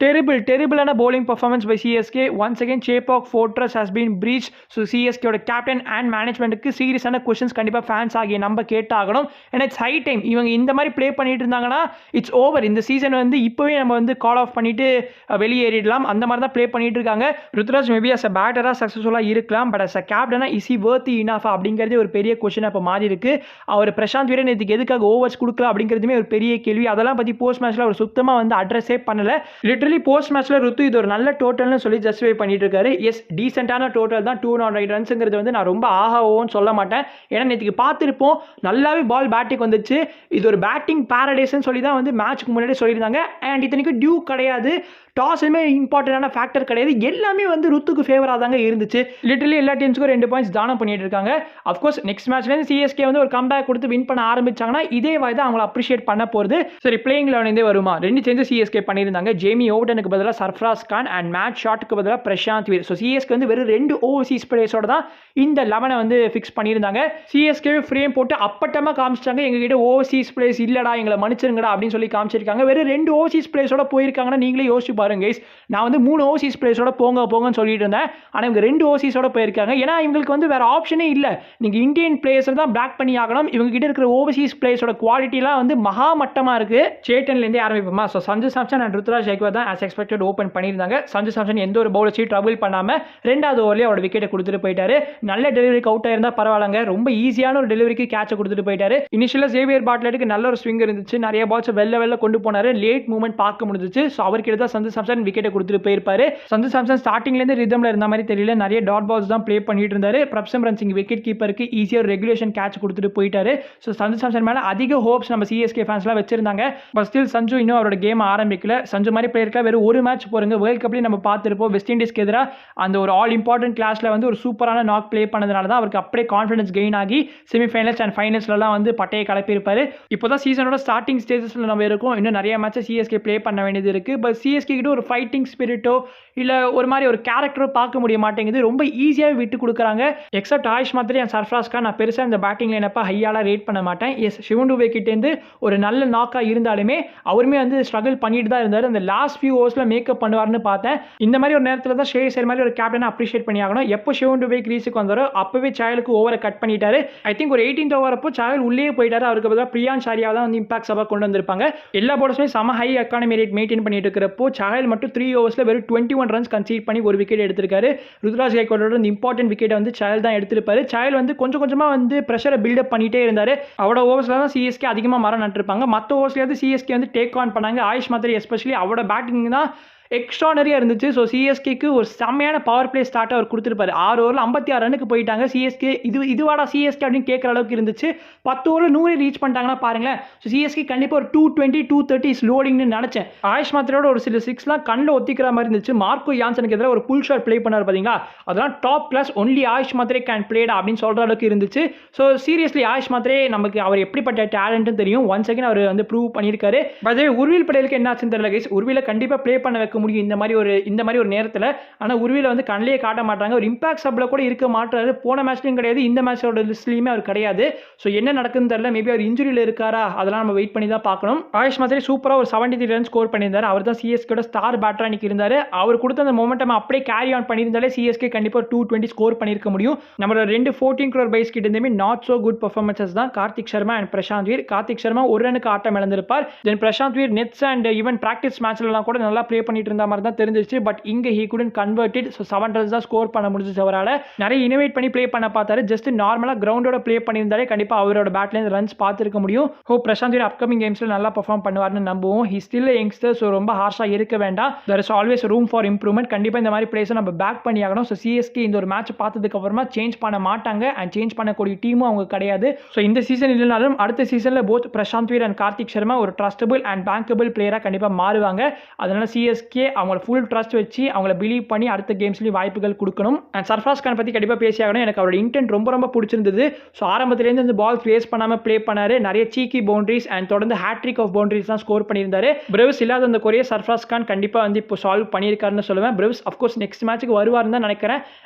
terrible bowling performance by CSK. Once again, Chepauk fortress has been breached. So CSK ஓட captain and மேனேஜ்மெண்ட்டுக்கு சீரியஸான questions கண்டிப்பாக fans ஆகிய நம்ம கேட்டாகணும். ஏன்னா இட்ஸ் ஹை டைம். இவங்க இந்த மாதிரி ப்ளே பண்ணிட்டு இருந்தாங்கன்னா இட்ஸ் ஓவர். இந்த சீசன் வந்து இப்போவே நம்ம வந்து கால் ஆஃப் பண்ணிட்டு வெளியேறிடலாம். அந்த மாதிரி தான் ப்ளே பண்ணிட்டு இருக்காங்க. ருத்ராஜ் மேபி அஸ் அ பேட்டராக சக்ஸஸ்ஃபுல்லாக இருக்கலாம். பட் அஸ் அ கேப்டனா இஸ் ஹி வர்த்தி இனஃப் அப்படிங்கிறது ஒரு பெரிய கொஸ்டின் இப்போ மாறி இருக்கு. அவர் பிரசாந்த் வீரன் இதுக்கு எதுக்காக ஓவர்ஸ் கொடுக்கல அப்படிங்கிறதுமே ஒரு பெரிய கேள்வி. அதெல்லாம் பற்றி போஸ்ட் மேட்ச்ல அவர் சுத்தமாக வந்து அட்ரஸே பண்ணல. லிட்டரலி போஸ்ட் மேட்ச்ல ருத்து இது ஒரு நல்ல டோட்டல்னு சொல்லி ஜஸ்டிஃபை பண்ணிட்டு இருக்காரு. எஸ், டீசென்டான டோட்டல் தான். 208 ரன்ஸுங்கிறது வந்து நான் ரொம்ப ஆகாவோன்னு சொல்ல மாட்டேன். ஏன்னா நேற்றுக்கு பார்த்துருப்போம், நல்லாவே பால் பேட்டிங் வந்துச்சு. இது ஒரு பேட்டிங் பேரடைஸ்ன்னு சொல்லி தான் வந்து மேட்ச்க்கு முன்னாடி சொல்லியிருந்தாங்க. அண்ட் இத்தனைக்கு டியூ கிடையாது, டாஸுமே இம்பார்ட்டண்டான ஃபேக்டர் கிடையாது. எல்லாமே வந்து ருத்துக்கு ஃபேவராக தாங்க இருந்துச்சு. லிட்டரலி எல்லா டீம்ஸுக்கும் 2 பாயிண்ட்ஸ் தானம் பண்ணிட்டு இருக்காங்க. அஃப்கோர்ஸ் நெக்ஸ்ட் மேட்ச்லேருந்து சிஎஸ்கே வந்து ஒரு கம்பேக் கொடுத்து வின் பண்ண ஆரம்பிச்சாங்கன்னா இதே வாய் தான் அவங்களை அப்ரிஷியேட் பண்ண போகிறது. சரி, பிளேயிங் லெவன்லேருந்தே வருமா? 2 சேஞ்சஸ் சிஎஸ்கே பண்ணியிருந்தாங்க. ஜேமி ஓவர்டனுக்கு பதிலாக சர்ஃப்ராஸ் கான் அண்ட் மேட் ஷாட்டுக்கு பதிலாக பிரசாந்த் வீர். ஸோ சிஎஸ்கே வந்து வெறும் 2 ஓவர்சீஸ் பிளேயர்ஸோட தான் இந்த 11 வந்து ஃபிக்ஸ் பண்ணியிருந்தாங்க. சிஎஸ்கே ஃப்ரேம் போட்டு அப்பட்டமாக காமிச்சிட்டாங்க, எங்ககிட்ட ஓவர்சீஸ் பிளேயர்ஸ் இல்லடா, எங்களை மன்னிச்சிருங்கடா அப்படின்னு சொல்லி காமிச்சிருக்காங்க. வெறும் 2 ஓவர்சீஸ் பிளேயர்ஸோட போயிருக்காங்கன்னா நீங்களே யோசிச்சு பாருங்க கைஸ். நான் வந்து 3 ஓவர்சீஸ் பிளேயர்ஸோட போங்கன்னு சொல்லிட்டு இருந்தேன். ஆனால் இவங்க 2 ஓவர்சீஸோட போயிருக்காங்க. ஏன்னா இவங்களுக்கு வந்து வேற ஆப்ஷனே இல்லை. நீங்கள் இந்தியன் பிளேயர்ஸ் தான் பேக் பண்ணி ஆகணும். இவங்க கிட்ட இருக்கிற ஓவர்சீஸ் பிளேயர்ஸோட குவாலிட்டிலாம் வந்து மகா மட்டமாக இருக்கு. சேட்டன்லேருந்தே ஆரம்பிப்போமா? ஸோ சஞ்சு சாம்சன் அண்ட் ருத்ராஜ் ஜெய்க்வாட் தான் ஆஸ் எக்ஸ்பெக்டட் ஓப்பன் பண்ணியிருந்தாங்க. சஞ்சு சாம்சன் எந்த ஒரு பவுலர்ஸையும் ட்ரபிள் பண்ணாமல் 2வது ஓவர்லேயே அவரோட விக்கெட்டை கொடுத்துட்டு போயிட்டாரு. நல்ல டெலிவரிக்கு அவுட் ஆயிருந்தா பரவாயில்லைங்க, ரொம்ப ஈஸியான ஒரு டெலிவரிக்கு கேட்சை கொடுத்துட்டு போயிட்டாரு. இனிஷியலாக சேவியர் பாட்லெட்டுக்கு நல்ல ஒரு ஸ்விங் இருந்துச்சு, நிறைய பால்ஸ் வெளில கொண்டு போனாரு. லேட் மூவ்மெண்ட் பார்க்க முடிஞ்சிச்சு. ஸோ அவர்கிட்ட தான் சஞ்சு சாம்சன் விக்கெட்டை கொடுத்துட்டு போயிருப்பாரு. சஞ்சு சாம்சன் ஸ்டார்டிங்லேருந்து ரிதம்ல இருந்த மாதிரி தெரியல, நிறைய டாட் பால்ஸ் தான் ப்ளே பண்ணிட்டு இருந்தாரு. பிரப்சிம்ரன் சிங் விக்கெட் கீப்பருக்கு ஈஸியாக ரெகுலேஷன் கேட்ச் கொடுத்துட்டு போயிட்டாரு. ஸோ சஞ்சு சாம்சன் மேலே அதிக ஹோப்ஸ் நம்ம சிஎஸ்கே ஃபேன்ஸ்லாம் வச்சிருந்தாங்க. பட் ஸ்டில் சஞ்சு இன்னும் அவரோட கேம் ஆரம்பிக்கல. சஞ்சு மாதிரி பிளேயருக்கு வெறும் ஒரு மேட்ச் போறங்க. வேர்ல்ட் கப்லேயும் நம்ம பார்த்துருப்போம், வெஸ்ட் இண்டீஸ்க்கு எதிராக அந்த ஒரு ஆல் இம்பார்ட்டன்ட் கிளாஸில் வந்து ஒரு சூப்பரான நாக் ப்ளே பண்ணதுனால தான் அவருக்கு அப்படியே கான்ஃபிடன்ஸ் கெயின் ஆகி செமிஃபைனல்ஸ் அண்ட் ஃபைனல்ஸ்லாம் வந்து பட்டையை கலப்பியிருப்பாரு. இப்போ தான் சீசனோட ஸ்டார்டிங் ஸ்டேஜஸில் நம்ம இருக்கோம். இன்னும் நிறைய மேட்சை சிஎஸ்கே ப்ளே பண்ண வேண்டியது இருக்குது. பட் சிஎஸ்கே கிட்ட ஒரு ஃபைட்டிங் ஸ்பிரிட்டோ இல்லை ஒரு மாதிரி ஒரு கேரக்டரோ பார்க்க முடிய மாட்டேங்குது. ரொம்ப ஈஸியாக விட்டு கொடுக்குறாங்க. Accept AYUSH Madri and Sarfraz Khan நான் பெருசாக இந்த பேட்டிங் லைனப்பா ஹையாலாம் ரேட் பண்ண மாட்டேன். எஸ், சிவன் டுபே கிட்டேருந்து ஒரு நல்ல நாக்காக இருந்தாலுமே அவருமே வந்து ஸ்ட்ரகிள் பண்ணிட்டு தான் இருந்தார். அந்த லாஸ்ட் ஃபியூ ஓவர்ஸில் மேக்கப் பண்ணுவார்னு பார்த்தேன். இந்த மாதிரி ஒரு நேரத்தில் தான் ஷேர் சைர் மாதிரி ஒரு கேப்டனை அப்ரிஷியேட் பண்ணி ஆகணும். எப்போ சிவன் டுபே கிரீஸுக்கு வந்தாரோ அப்போவே சாயலுக்கு ஓவரை கட் பண்ணிட்டாரு. ஐ திங்க் ஒரு 18th ஓவர் அப்போ சாயல் உள்ளே போயிட்டாரு. அவருக்கு பதிலாக பிரியான் ஷாரியா தான் வந்து இம்பாக்ட் சபா கொண்டு வந்திருப்பாங்க. எல்லா போர்ட்ஸுமே செம ஹை எக்கானமி ரேட் மெயின்டைன் பண்ணிட்டு இருக்கிறப்போ சாயல் மட்டும் 3 ஓவர்ஸில் வெறும் 21 ரன்ஸ் கன்சீட் பண்ணி ஒரு விக்கெட் எடுத்திருக்காரு. ருத்ராஜ் கெய்க்வாடோட இந்த இம்பார்ட்டன்ட் விக்கெட்டை வந்து சாயல் தான் எடுத்திருப்பாரு. சாயல் வந்து கொஞ்சம் கொஞ்சமாக வந்து ப்ரெஷரை பில்டப் பண்ணிட்டே இருந்தார். அவரோட ஓவர்ஸில் தான் சிஎஸ்கே அதிகமாக மரம் நட்டிருப்பாங்க. மற்ற ஓவர்ஸ்லேருந்து சிஎஸ்கே வந்து டேக் ஆன் பண்ணாங்க. ஆயுஷ் மாத்திரி எஸ்பெஷலி அவரோட பேட்டிங் தான் எக்ஸ்ட்ரானரியாக இருந்துச்சு. ஸோ சிஎஸ்கேக்கு ஒரு செம்மையான பவர் பிளே ஸ்டார்ட் அவர் கொடுத்துருப்பாரு. 6 ஓவரில் 56 ரன்னுக்கு போயிட்டாங்க. சிஎஸ்கே இதுவாடா சிஎஸ்கே அப்படின்னு கேட்குற அளவுக்கு இருந்துச்சு. 10 ஓவரில் 100 ரீச் பண்ணிட்டாங்கன்னா பாருங்களேன். ஸோ சிஎஸ்கே கண்டிப்பாக ஒரு 220 230 ஸ்லோடிங்னு நினச்சேன். ஆயுஷ் மாத்திரையோட ஒரு சில 6லாம் கண்ணில் ஒத்திக்கிற மாதிரி இருந்துச்சு. மார்க்கோ யான்சனுக்கு எதிராக ஒரு புல் ஷாட் ப்ளே பண்ணார் பார்த்தீங்களா, அதெல்லாம் டாப் கிளாஸ். ஒன்லி ஆயுஷ் மாத்திரை கேன் பிளேடா அப்படின்னு சொல்கிற அளவுக்கு இருந்துச்சு. ஸோ சீரியஸ்லி ஆயுஷ் மாத்திரை நமக்கு அவர் எப்படிப்பட்ட டேலண்ட்னு தெரியும். ஒன்ஸ் அகேன் அவர் வந்து ப்ரூவ் பண்ணியிருக்காரு. அதே உர்வில் படேலுக்கு என்ன ஆச்சுன்னு தெரியல கைஸ். உர்வில கண்டிப்பாக ப்ளே பண்ண வைக்க முடியும் இந்த மாதிரி ஒரு நேரத்தில். ஆனால் உருவில வந்து கண்ணிலே காட்ட மாட்டாங்க. ஒரு இம்பாக்ட் சப்ல கூட இருக்க மாட்டாரு. போன மேட்ச்லையும் கிடையாது, இந்த மேட்சோட லிஸ்ட்லையுமே அவர் கிடையாது. ஸோ என்ன நடக்குதுன்னு தெரியல. மேபி அவர் இன்ஜுரியில் இருக்காரா, அதெல்லாம் நம்ம வெயிட் பண்ணி தான் பார்க்கணும். ஆயுஷ் மாதிரி சூப்பராக ஒரு 73 ரன் ஸ்கோர் பண்ணியிருந்தார். அவர் தான் சிஎஸ்கேட ஸ்டார் பேட்டரா இன்னைக்கு இருந்தார். அவர் கொடுத்த அந்த மொமெண்டம் அப்படியே கேரி ஆன் பண்ணியிருந்தாலே சிஎஸ்கே கண்டிப்பாக 220 ஸ்கோர் பண்ணியிருக்க முடியும். நம்மளோட 2 14 crore பைஸ் கிட்ட இருந்தே நாட் சோ குட் பர்ஃபார்மன்சஸ் தான் கார்த்திக் சர்மா அண்ட் பிரசாந்த் வீர். கார்த்திக் சர்மா ஒரு ரனுக்கு ஆட்டம் இழந்திருப்பார். Then Prashant Veer nets and even practice மேட்ச்லாம் கூட நல்லா ப்ளே பண்ணிட்டு இருந்த மாதிரி தான் தெரிஞ்சிச்சு. பட் இங்கே he couldn't convert it. So 7 runs தான் ஸ்கோர் பண்ண முடிஞ்சிச்சு. அவரால் நிறைய இனோவேட் பண்ணி ப்ளே பண்ண பார்த்தாரு. ஜஸ்ட் நார்மலாக கிரவுண்டோட ப்ளே பண்ணியிருந்தாலே கண்டிப்பாக அவரோட பேட்லேருந்து ரன்ஸ் பார்த்துருக்க முடியும். பிரசாந்த் வீர் அப்கமிங் கேம்ஸில் நல்லா பர்ஃபார்ம் பண்ணுவார்னு நம்புவோம். ஹி ஸ்டில் யங்ஸ்டர், ஸோ ரொம்ப ஹார்ஷாக இருக்க வேண்டாம். there is always room for improvement. கண்டிப்பாக இந்த மாதிரி பிளேஸை நம்ம பேக் பண்ணி ஆகணும். ஸோ சிஎஸ்கே இந்த ஒரு மேட்ச் பார்த்ததுக்கு அப்புறமா சேஞ்ச் பண்ண மாட்டாங்க அண்ட் சேஞ்ச் பண்ணக்கூடிய டீமும் அவங்க கிடையாது. ஸோ இந்த சீசன் இல்லைனாலும் அடுத்த சீசனில் போத் பிரசாந்த் வீர் அண்ட் கார்த்திக் சர்மா ஒரு ட்ரஸ்டபிள் அண்ட் பேங்கபிள் பிளேயராக கண்டிப்பாக மாறுவாங்க. அதனால சிஎஸ்கே அவங்கள ஃபுல் ட்ரஸ்ட் வச்சு அவங்கள பிலீவ் பண்ணி அடுத்த கேம்ஸ்லேயும் வாய்ப்புகள் கொடுக்கணும். அண்ட் சர்ஃப்ராஸ் கான் பற்றி கண்டிப்பாக பேசியாகணும். எனக்கு அவரோட இன்டென்ட் ரொம்ப பிடிச்சிருந்தது. ஸோ ஆரம்பத்திலேருந்து இந்த பால் வேஸ்ட் பண்ணாமல் ப்ளே பண்ணாரு. நிறைய சீக்கி பவுண்டரிஸ் அண்ட் தொடர்ந்து ஹேட்ரிக் ஆஃப் பவுண்டரிஸ் தான் ஸ்கோர் பண்ணியிருந்தாரு. பிரவ்ஸ் இல்லாத அந்த குறைய சர்ஃப்ராஸ் கான் கண்டிப்பாக வந்து இப்போ சால்வ் பண்ணியிருக்காருன்னு சொல்லுவேன். பிரவ்ஸ் அஃப்கோர்ஸ் நெக்ஸ்ட் மேட்ச்சுக்கு வருவார்னு தான் நினைக்கிறேன்.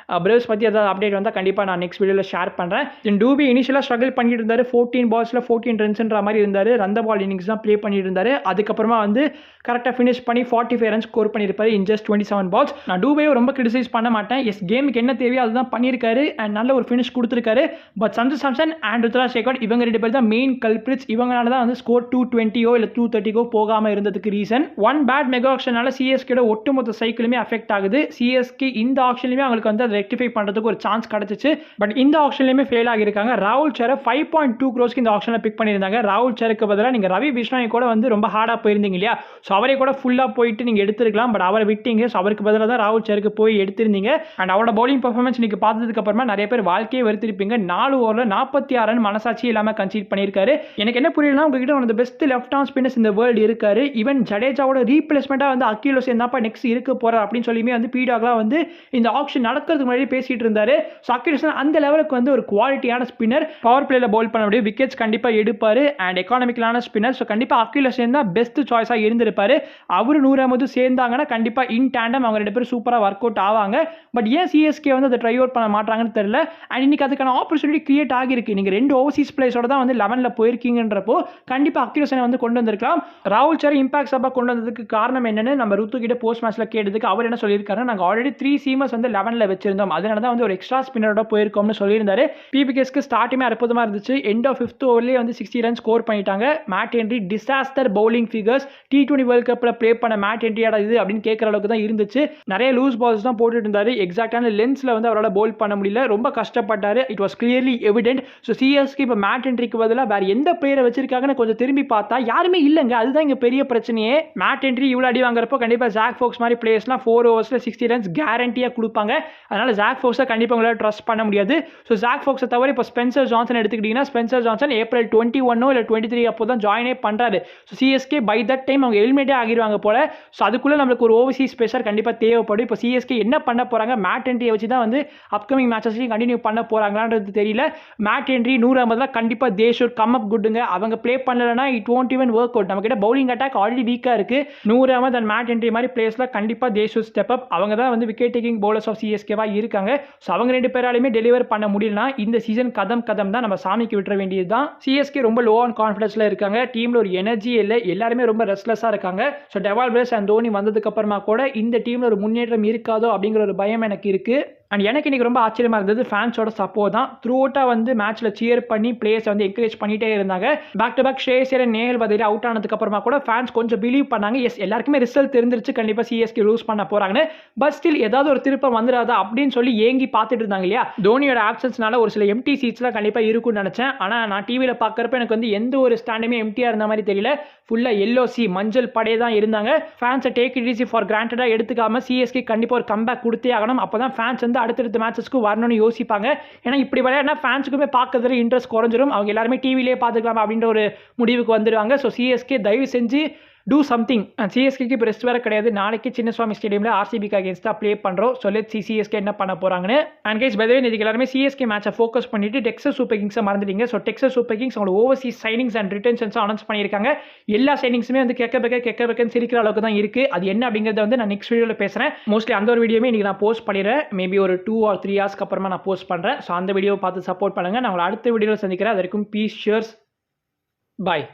பிரவ்ஸ் பற்றி ஏதாவது அப்டேட் வந்தால் கண்டிப்பாக நான் நெக்ஸ்ட் வீடியோவில் ஷேர் பண்ணுறேன். தென் டூபி இனிஷியலாக ஸ்ட்ரகிள் பண்ணிட்டு இருந்தார். 14 பால்ஸில் 14 ரன்ஸ்ன்ற மாதிரி இருந்தார். ரந்த பால் இன்னிங்ஸ் தான் ப்ளே பண்ணிட்டு இருந்தார். அதுக்கப்புறமா வந்து கரெக்டாக ஃபினிஷ் பண்ணி 45 ரன்ஸ் ஸ்கோர் பண்ணியிருப்பாரு இன் ஜஸ்ட் 27 பால்ஸ். நான் டூபேவை ரொம்ப கிரிட்டிசைஸ் பண்ண மாட்டேன். எஸ் கேமுக்கு என்ன தேவையோ அதுதான் பண்ணியிருக்காரு அண்ட் நல்ல ஒரு ஃபினிஷ் கொடுத்துருக்காரு. பட் சஞ்சு சாம்சன் அண்ட் ருத்ராஜ் கேக்வாட் இவங்க 2 பேர் தான் மெயின் கல்பிரிட்ஸ். இவங்களால தான் வந்து ஸ்கோர் 220 இல்லை 230 போகாமல் இருந்ததுக்கு ரீசன். ஒன் பேட் மெகா ஆக்ஷனால சிஎஸ்கேட ஒட்டுமொத்த சைக்கிளுமே அஃபெக்ட் ஆகுது. சிஎஸ்கே இந்த ஆக்ஷன்லையுமே அவங்களுக்கு வந்து அதை ரெக்டிஃபை பண்ணுறதுக்கு ஒரு சான்ஸ் கிடச்சிச்சு. பட் இந்த ஆக்ஷன்லையுமே ஃபெயில் ஆகியிருக்காங்க. ராகுல் சேரை 5.2 crores இந்த ஆக்ஷனில் பிக் பண்ணியிருந்தாங்க. ராகுல் சேருக்கு பதிலாக நீங்கள் ரவி பிஷ்ணாய் கூட வந்து ரொம்ப ஹார்டாக போயிருந்தீங்க இல்லையா? ஸோ அவரை கூட ஃபுல்லாக போயிட்டு நீங்கள் எடுத்துருக்கலாம். பட் அவரை விட்டீங்க. ஸோ அவருக்கு பதிலாக தான் ராகுல் சேருக்கு போய் எடுத்திருந்தீங்க. அண்ட் அவரோட பவுலிங் பர்ஃபார்மன்ஸ் நீங்கள் பார்த்ததுக்கு அப்புறமா நிறைய பேர் வாழ்க்கையை வெறுத்திருப்பீங்க. 4 ஓவரில் 46 ரன் மனசாட்சி இல்லாமல் கன்சீட் பண்ணியிருக்காரு. எனக்கு என்ன புரியலனா உங்ககிட்ட one of the best left arm spinners இந்த வேர்ல்டு இருக்காரு. ஈவன் ஜடேஜாவோட ரீப்ளேஸ்மெண்ட்டாக வந்து அகில் ஹுசேன் தான் நெக்ஸ்ட் இருக்க போகிறார் அப்படின்னு சொல்லியுமே வந்து பீடாக்லாம் வந்து இந்த ஆக்ஷன் நடக்கிறதுக்கு முன்னாடி பேசிட்டு இருந்தாரு. ஸோ அகில் ஹுசேன் அந்த லெவலுக்கு வந்து ஒரு குவாலிட்டியான ஸ்பின்னர். பவர் பிளேல பவுல் பண்ண முடியும், விக்கெட்ஸ் கண்டிப்பாக எடுப்பார் அண்ட் எக்கானமிக்கலான ஸ்பின்னர். ஸோ கண்டிப்பாக அகில் ஹுசேன் தான் பெஸ்ட் சாய்ஸாக இருந்திருப்பாரு. அவர் 100 சேர்ந்தாங்கன்னா கண்டிப்பாக இன் டேண்டம் அவங்க 2 பேரும் சூப்பராக ஒர்க் அவுட் ஆவாங்க. பட் ஏன் சிஎஸ்கே வந்து அதை ட்ரை அவுட் பண்ண மாட்டாங்கன்னு தெரியல. அண்ட் இன்னைக்கு அதுக்கான ஆப்பர்ச்சுனிட்டி கிரியேட் ஆகிருக்கு. நீங்கள் 2 ஓவர்சீஸ் பிளேஸோட தான் வந்து 11ல் போயிருக்கீங்கன்றப்போ கண்டிப்பாக அகில் ஹுசேனை வந்து கொண்டு வந்திருக்கலாம். ராகுல் சேர் இம்பாக்ட் சப்பா கொண்டு வந்ததுக்கு காரணம் என்னன்னு நம்ம ருத்து கிட்ட போஸ்ட் மேட்ச்ல கேட்டதுக்கு அவர் என்ன சொல்லியிருக்காரு, நாங்கள் ஆல்ரெடி 3 சீமர்ஸ் வந்து 11ல் வச்சிருந்தோம், அதனால தான் வந்து ஒரு எக்ஸ்ட்ரா ஸ்பின்னரோட போயிருக்கோம்னு சொல்லியிருந்தாரு. பிபிகேஸ்க்கு ஸ்டார்ட்டுமே அற்புதமாக இருந்துச்சு. எண்ட் ஆஃப் 5th ஓவர்லேயே வந்து 60 ரன் ஸ்கோர் பண்ணிட்டாங்க. Mat Henry disaster bowling figures. T20 world கப்பில் ப்ளே பண்ண மேட் ஹென்ரியோட இது அப்படின்னு கேட்குற அளவுக்கு தான் இருந்துச்சு. நிறைய லூஸ் பால்ஸ் தான் போட்டுட்டு இருந்தாரு. எக்ஸாக்டான லென்ஸில் வந்து அவரால் பவுல் பண்ண முடியல, ரொம்ப கஷ்டப்பட்டாரு. It was clearly evident. So CSK இப்போ மேட் ஹென்ரிக்கு பதிலாக வேறு எந்த பிளேயரை வச்சிருக்காங்கன்னு கொஞ்சம் திரும்பி பார்த்தா யாருமே இல்லைங்க. அதுதான் இங்கே பெரிய பிரச்சனையே. மேட் ஹென்ரி இவ்வளோ அடி வாங்குறப்போ கண்டிப்பாக ஜாக் ஃபோக்ஸ் மாதிரி பிளேயர்ஸ்லாம் 4 ஓவர்ஸில் 60 ரன்ஸ் கேரண்டியாக கொடுப்பாங்க. அதனால் ஜாக் ஃபோக்ஸை கண்டிப்பாக உங்களால் ட்ரஸ்ட் பண்ண முடியாது. ஸோ ஜாக் ஃபோக்ஸை தவிர இப்போ ஸ்பென்சர் ஜான்சன் எடுத்துக்கிட்டிங்கன்னா ஸ்பென்சர் ஜான்சன் ஏப்ரல் 21 இல்லை 23 அப்போ தான் ஜாயினே பண்ணுறாரு. So CSK by that time அவங்க எலிமினேட்டே ஆகிடுவாங்க போல. ஸோ அதுக்குள்ளே நம்மளுக்கு ஒரு ஓவர்சீஸ் ஸ்பெஷர் கண்டிப்பாக தேவைப்படும். இப்போ சிஎஸ்கே என்ன பண்ண போகிறாங்க, மேட் ஹென்ரியை வச்சு தான் வந்து அப்கமிங் மேட்சஸ்லையும் கண்டினியூ பண்ண போகிறாங்களான்றது தெரியல. மேட் ஹென்ரி 150 கண்டிப்பாக தே ஷுட் கம் அப் குட்டுங்க. அவங்க ப்ளே பண்ணலன்னா it won't even work out. நம்ம கிட்ட பவுலிங் அட்டாக் ஆல்ரெடி வீக்காக இருக்குது. 150 அண்ட் மேட் ஹென்ரி மாதிரி பிளேயர்ஸ்லாம் கண்டிப்பாக தே ஷுட் ஸ்டெப் அப். அவங்க தான் வந்து விக்கெட் டேக்கிங் பவுலர்ஸ் ஆஃப் சிஎஸ்கேவா இருக்காங்க. ஸோ அவங்க 2 பேராலையுமே டெலிவர் பண்ண முடியலனா இந்த சீசன் கதம் தான் நம்ம சாமிக்கு விட்டுற வேண்டியது தான். சிஎஸ்கே ரொம்ப லோ ஆன் கான்ஃபிடன்ஸ்ல இருக்காங்க. டீம்ல ஒரு எனர்ஜி இல்லை, எல்லாருமே ரொம்ப ரெஸ்ட்லெஸ்ஸாக இருக்காங்க. So Dewald Brevis and Dhoni வந்ததுக்கு அப்புறமா கூட இந்த டீம்ல ஒரு முன்னேற்றம் இருக்காதோ அப்படிங்கிற ஒரு பயம் எனக்கு இருக்கு. அண்ட் எனக்கு இன்றைக்கி ரொம்ப ஆச்சரியமாக இருந்தது ஃபேன்ஸோட சப்போர்ட் தான். த்ரூ அவுட்டாக வந்து மேட்ச்சில் சியர் பண்ணி பிளேயர்ஸ் வந்து என்கரேஜ் பண்ணிகிட்டே இருந்தாங்க. Back to back ஷேயர் Nehal Bathery out ஆனதுக்கு அப்புறமா கூட ஃபேன்ஸ் கொஞ்சம் பிலீவ் பண்ணாங்க. எஸ் எல்லாருக்குமே ரிசல்ட் தெரிஞ்சிருச்சு, கண்டிப்பாக சிஎஸ்கே லூஸ் பண்ண போகிறாங்கன்னு. பட் ஸ்டில் ஏதாவது ஒரு திருப்பம் வந்துடாதா அப்படின்னு சொல்லி ஏங்கி பார்த்துட்டு இருந்தாங்க இல்லையா? தோனியோட ஆப்சன்ஸ்னால ஒரு சில எம்டி சீட்ஸ்லாம் கண்டிப்பாக இருக்கும்னு நினச்சேன். ஆனால் நான் டிவியில் பார்க்குறப்ப எனக்கு வந்து எந்த ஒரு ஸ்டாண்டுமே எம்டியாக இருந்த மாதிரி தெரியல. ஃபுல்லாக எல்லோசி மஞ்சள் படே தான் இருந்தாங்க. ஃபேன்ஸை டேக் இட் ஈஸி ஃபார் கிராண்டடாக எடுத்துக்காமல் சிஎஸ்கே கண்டிப்பாக ஒரு கம்பேக் கொடுத்தே ஆகணும். அப்போ தான் ஃபேன்ஸ் வந்து அடுத்தடுத்த மேட்சஸ்க்கு வரணும்னு யோசிப்பாங்க. ஏன்னா இப்படி விளையாடினா ஃபேன்ஸுக்குமே பார்க்கறதுல இன்ட்ரெஸ்ட் குறைஞ்சிரும். அவங்க எல்லாருமே டிவிலே பார்த்துக்கலாம் அப்படின்ற ஒரு முடிவுக்கு வந்துடுவாங்க. ஸோ சிஎஸ்கே தயவு செஞ்சு டூ சம்திங். சிஎஸ்கேக்கு இப்போ ரெஸ்ட் வேறு கிடையாது. நாளைக்கு சின்னசுவாமி ஸ்டேடியமில் ஆர்சிபிக்கு அகேன்ஸ்டாக ப்ளே பண்ணுறோம். ஸோ லெட்ஸ் see சிஎஸ்கே என்ன பண்ண போகிறாங்கன்னு. அண்ட் கைஸ் பை தி வே இதுக்கு எல்லாருமே சிஎஸ்கே மேட்சை ஃபோக்கஸ் பண்ணிட்டு டெக்ஸஸ் சூப்பர் கிங்ஸை மறந்துட்டீங்க. ஸோ டெக்ஸஸ் சூப்பர் கிங்ஸ் அவங்களோட ஓவர்சீஸ் சைனிங்ஸ் அண்ட் ரிட்டன்ஷன்ஸும் அனௌன்ஸ் பண்ணியிருக்காங்க. எல்லா சைனிங்ஸுமே வந்து கேட்க சிரிக்கிற அளவுக்கு தான் இருக்குது. அது என்ன அப்படிங்கிறத வந்து நான் நெக்ஸ்ட் வீடியோவில் பேசுகிறேன். மோஸ்ட்லி அந்த ஒரு வீடியோமே இன்றைக்கி நான் போஸ்ட் பண்ணிடுறேன். மேபி ஒரு 2 or 3 ஹவர்ஸ்க்கு அப்புறமா நான் போஸ்ட் பண்ணுறேன். ஸோ அந்த வீடியோவை பார்த்து சப்போர்ட் பண்ணுங்கள். நான் உங்களை அடுத்த வீடியோவில் சந்திக்கிறேன். அது வரைக்கும் பீஸ், ஷியர்ஸ், பாய்.